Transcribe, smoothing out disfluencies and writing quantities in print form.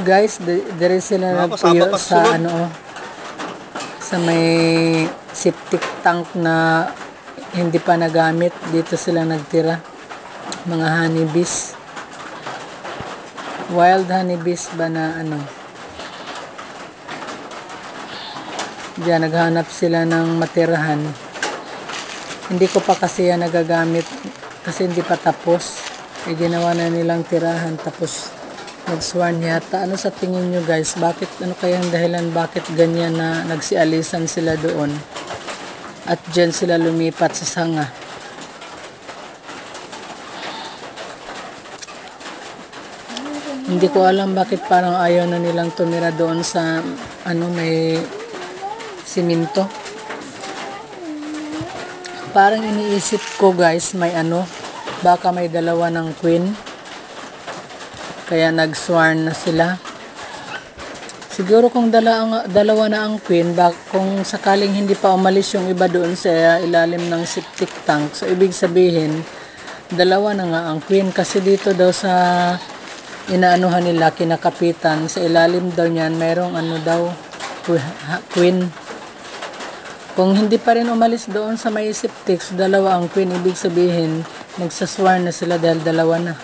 Guys, dire sila nagpuyo sa sa may septic tank na hindi pa nagamit. Dito sila nagtira. Mga honeybees. Wild honeybees ba na Diyan naghanap sila ng matirahan. Hindi ko pa kasi yan nagagamit kasi hindi pa tapos. Ginawa na nilang tirahan tapos nag-swarm yata. Ano sa tingin nyo guys? Ano kayang dahilan bakit ganyan na nagsialisan sila doon? At dyan sila lumipat sa sanga. Hindi ko alam bakit parang ayaw na nilang tumira doon sa may simento. Parang iniisip ko guys, baka may dalawa ng queen. Kaya nag-swarm na sila. Siguro kung dalawa na ang queen, kung sakaling hindi pa umalis yung iba doon sa ilalim ng septic tank, so ibig sabihin, dalawa na nga ang queen. Kasi dito daw sa inaanuhan nila, kinakapitan, sa ilalim daw niyan, mayroong queen. Kung hindi pa rin umalis doon sa may septic, so dalawa ang queen, ibig sabihin, nagsaswarm na sila dahil dalawa na.